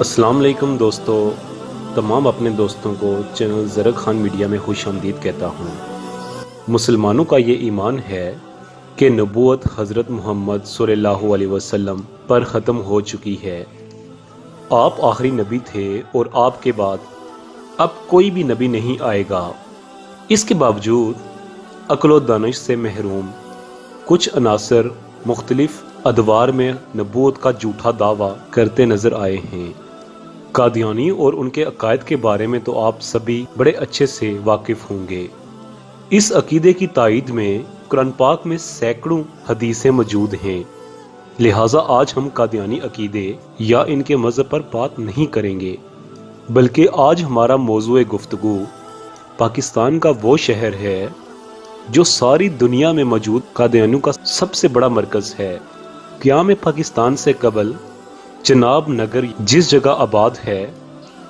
السلام علیکم دوستو، تمام اپنے دوستوں کو چینل زرق خان میڈیا میں خوش آمدید کہتا ہوں۔ مسلمانوں کا یہ ایمان ہے کہ نبوت حضرت محمد صلی اللہ علیہ وسلم پر ختم ہو چکی ہے۔ آپ آخری نبی تھے اور آپ کے بعد اب کوئی بھی نبی نہیں آئے گا۔ اس کے باوجود عقل و دانش سے محروم کچھ عناصر مختلف ادوار میں نبوت کا جھوٹا دعویٰ کرتے نظر آئے ہیں۔ قادیانی اور ان کے عقائد کے بارے میں تو آپ سبھی بڑے اچھے سے واقف ہوں گے۔ اس عقیدے کی تائید میں قرآن پاک میں سینکڑوں حدیثیں موجود ہیں، لہٰذا آج ہم قادیانی عقیدے یا ان کے مذہب پر بات نہیں کریں گے، بلکہ آج ہمارا موضوع گفتگو پاکستان کا وہ شہر ہے جو ساری دنیا میں موجود قادیانیوں کا سب سے بڑا مرکز ہے۔ قیام پاکستان سے قبل چناب نگر جس جگہ آباد ہے،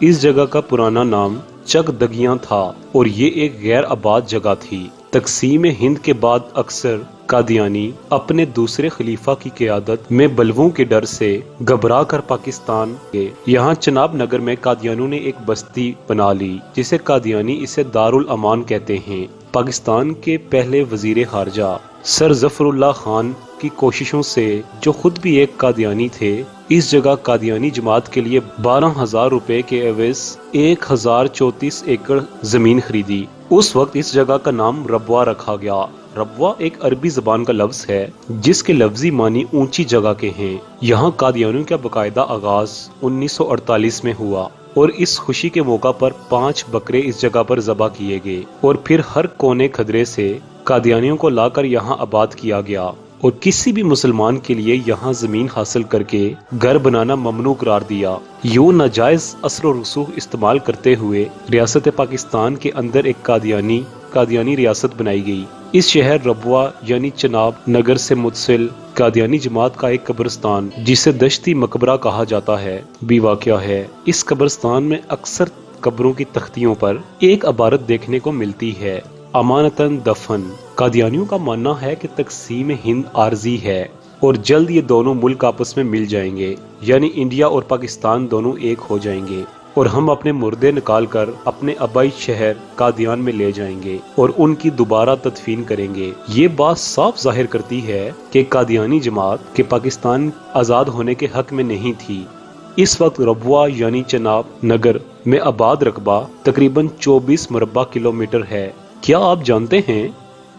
اس جگہ کا پرانا نام چک دگیاں تھا اور یہ ایک غیر آباد جگہ تھی۔ تقسیم ہند کے بعد اکثر قادیانی اپنے دوسرے خلیفہ کی قیادت میں بلووں کے ڈر سے گھبرا کر پاکستان گئے۔ یہاں چناب نگر میں قادیانیوں نے ایک بستی بنا لی جسے قادیانی اسے دارالامان کہتے ہیں۔ پاکستان کے پہلے وزیر خارجہ سر ظفر اللہ خان کی کوششوں سے، جو خود بھی ایک قادیانی تھے، اس جگہ قادیانی جماعت کے لیے 12,000 روپے کے عوض 1,034 ایکڑ زمین خریدی۔ اس وقت اس جگہ کا نام ربوہ رکھا گیا۔ ربوہ ایک عربی زبان کا لفظ ہے جس کے لفظی معنی اونچی جگہ کے ہیں۔ یہاں قادیانیوں کا باقاعدہ آغاز 1948 میں ہوا اور اس خوشی کے موقع پر 5 بکرے اس جگہ پر ذبح کیے گئے اور پھر ہر کونے خدرے سے قادیانیوں کو لا کر یہاں آباد کیا گیا اور کسی بھی مسلمان کے لیے یہاں زمین حاصل کر کے گھر بنانا ممنوع قرار دیا۔ یوں ناجائز اثر و رسوخ استعمال کرتے ہوئے ریاست پاکستان کے اندر ایک قادیانی ریاست بنائی گئی۔ اس شہر ربوہ یعنی چناب نگر سے متصل قادیانی جماعت کا ایک قبرستان جسے دشتی مقبرہ کہا جاتا ہے بھی واقع ہے۔ اس قبرستان میں اکثر قبروں کی تختیوں پر ایک عبارت دیکھنے کو ملتی ہے: امانتاً دفن۔ قادیانیوں کا ماننا ہے کہ تقسیم ہند عارضی ہے اور جلد یہ دونوں ملک آپس میں مل جائیں گے، یعنی انڈیا اور پاکستان دونوں ایک ہو جائیں گے اور ہم اپنے مردے نکال کر اپنے آبائی شہر قادیان میں لے جائیں گے اور ان کی دوبارہ تدفین کریں گے۔ یہ بات صاف ظاہر کرتی ہے کہ قادیانی جماعت کے پاکستان آزاد ہونے کے حق میں نہیں تھی۔ اس وقت ربوہ یعنی چناب نگر میں آباد رقبہ تقریباً 24 مربع کلومیٹر ہے۔ کیا آپ جانتے ہیں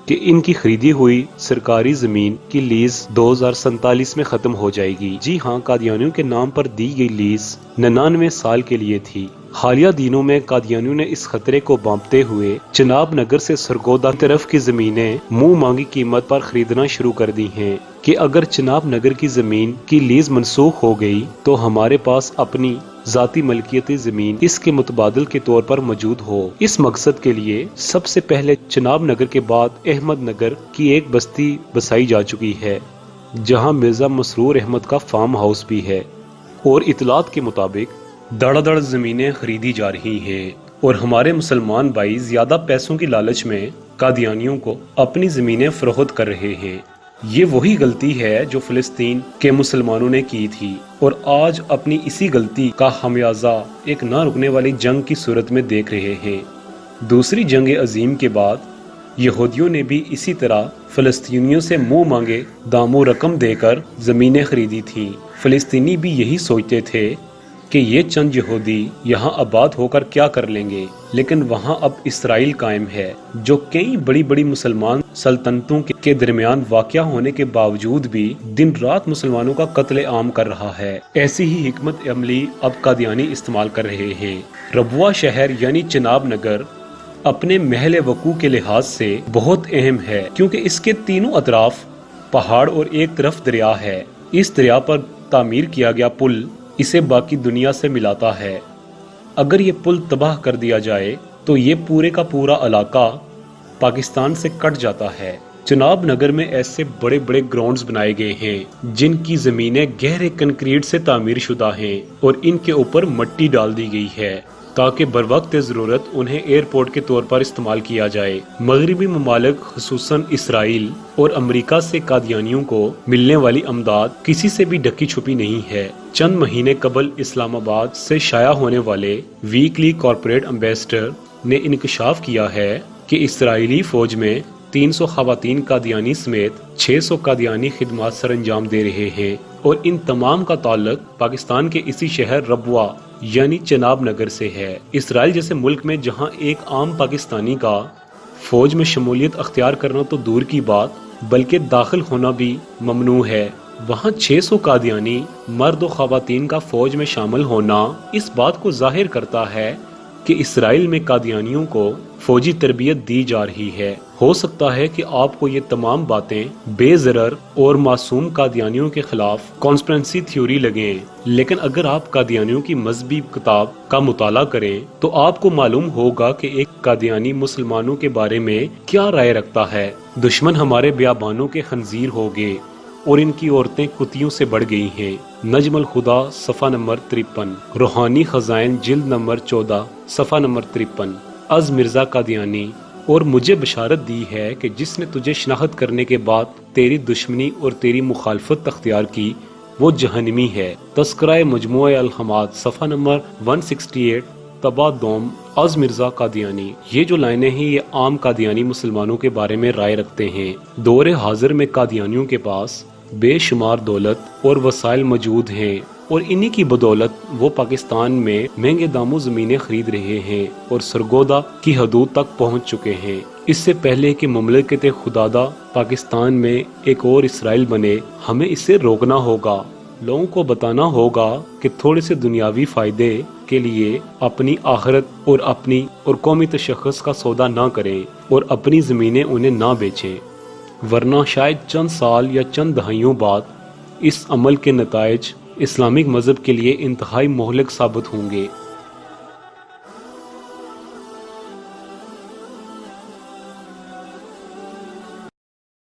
کہ ان کی خریدی ہوئی سرکاری زمین کی لیز 2047 میں ختم ہو جائے گی؟ جی ہاں، قادیانیوں کے نام پر دی گئی لیز 99 سال کے لیے تھی۔ حالیہ دنوں میں قادیانیوں نے اس خطرے کو بانپتے ہوئے چناب نگر سے سرگودا طرف کی زمینیں منہ مانگی قیمت پر خریدنا شروع کر دی ہیں کہ اگر چناب نگر کی زمین کی لیز منسوخ ہو گئی تو ہمارے پاس اپنی ذاتی ملکیتی زمین اس کے متبادل کے طور پر موجود ہو۔ اس مقصد کے لیے سب سے پہلے چناب نگر کے بعد احمد نگر کی ایک بستی بسائی جا چکی ہے جہاں مرزا مسرور احمد کا فارم ہاؤس بھی ہے، اور اطلاعات کے مطابق دڑ دڑ زمینیں خریدی جا رہی ہیں اور ہمارے مسلمان بھائی زیادہ پیسوں کی لالچ میں قادیانیوں کو اپنی زمینیں فروخت کر رہے ہیں۔ یہ وہی غلطی ہے جو فلسطین کے مسلمانوں نے کی تھی اور آج اپنی اسی غلطی کا خمیازہ ایک نہ رکنے والی جنگ کی صورت میں دیکھ رہے ہیں۔ دوسری جنگ عظیم کے بعد یہودیوں نے بھی اسی طرح فلسطینیوں سے منہ مانگے دام و رقم دے کر زمینیں خریدی تھیں۔ فلسطینی بھی یہی سوچتے تھے کہ یہ چند یہودی یہاں آباد ہو کر کیا کر لیں گے، لیکن وہاں اب اسرائیل قائم ہے جو کئی بڑی بڑی مسلمان سلطنتوں کے درمیان واقع ہونے کے باوجود بھی دن رات مسلمانوں کا قتل عام کر رہا ہے۔ ایسی ہی حکمت عملی اب قادیانی استعمال کر رہے ہیں۔ ربوہ شہر یعنی چناب نگر اپنے محل وقوع کے لحاظ سے بہت اہم ہے کیونکہ اس کے تینوں اطراف پہاڑ اور ایک طرف دریا ہے۔ اس دریا پر تعمیر کیا گیا پل اسے باقی دنیا سے ملاتا ہے۔ اگر یہ پل تباہ کر دیا جائے تو یہ پورے کا پورا علاقہ پاکستان سے کٹ جاتا ہے۔ چناب نگر میں ایسے بڑے بڑے گراؤنڈز بنائے گئے ہیں جن کی زمینیں گہرے کنکریٹ سے تعمیر شدہ ہیں اور ان کے اوپر مٹی ڈال دی گئی ہے۔ تاکہ بروقت ضرورت انہیں ایئرپورٹ کے طور پر استعمال کیا جائے۔ مغربی ممالک خصوصاً اسرائیل اور امریکہ سے قادیانیوں کو ملنے والی امداد کسی سے بھی ڈھکی چھپی نہیں ہے۔ چند مہینے قبل اسلام آباد سے شائع ہونے والے ویکلی کارپوریٹ امبیسڈر نے انکشاف کیا ہے کہ اسرائیلی فوج میں 300 خواتین قادیانی سمیت 600 قادیانی خدمات سر انجام دے رہے ہیں، اور ان تمام کا تعلق پاکستان کے اسی شہر ربوہ یعنی چناب نگر سے ہے۔ اسرائیل جیسے ملک میں جہاں ایک عام پاکستانی کا فوج میں شمولیت اختیار کرنا تو دور کی بات بلکہ داخل ہونا بھی ممنوع ہے، وہاں 600 قادیانی مرد و خواتین کا فوج میں شامل ہونا اس بات کو ظاہر کرتا ہے کہ اسرائیل میں قادیانیوں کو فوجی تربیت دی جا رہی ہے۔ ہو سکتا ہے کہ آپ کو یہ تمام باتیں بے ضرر اور معصوم قادیانیوں کے خلاف کانسپیرنسی تھیوری لگیں، لیکن اگر آپ قادیانیوں کی مذہبی کتاب کا مطالعہ کریں تو آپ کو معلوم ہوگا کہ ایک قادیانی مسلمانوں کے بارے میں کیا رائے رکھتا ہے۔ دشمن ہمارے بیابانوں کے خنزیر ہو گئے اور ان کی عورتیں کتیوں سے بڑھ گئی ہیں۔ نجم الخدا صفحہ نمبر 53، روحانی خزائن جلد نمبر 14 صفحہ نمبر 53۔ از مرزا قادیانی، اور مجھے بشارت دی ہے کہ جس نے تجھے شناخت کرنے کے بعد تیری دشمنی اور تیری مخالفت اختیار کی وہ جہنمی ہے۔ تذکرہ مجموعہ الحماد صفحہ نمبر 168 طبع دوم از مرزا قادیانی۔ یہ جو لائنیں ہیں یہ عام قادیانی مسلمانوں کے بارے میں رائے رکھتے ہیں۔ دور حاضر میں قادیانیوں کے پاس بے شمار دولت اور وسائل موجود ہیں، اور انہی کی بدولت وہ پاکستان میں مہنگے داموں زمینیں خرید رہے ہیں اور سرگودا کی حدود تک پہنچ چکے ہیں۔ اس سے پہلے کہ مملکت خدادہ پاکستان میں ایک اور اسرائیل بنے، ہمیں اسے روکنا ہوگا۔ لوگوں کو بتانا ہوگا کہ تھوڑے سے دنیاوی فائدے کے لیے اپنی آخرت اور قومی تشخص کا سودا نہ کریں اور اپنی زمینیں انہیں نہ بیچیں، ورنہ شاید چند سال یا چند دہائیوں بعد اس عمل کے نتائج اسلامک مذہب کے لیے انتہائی مہلک ثابت ہوں گے۔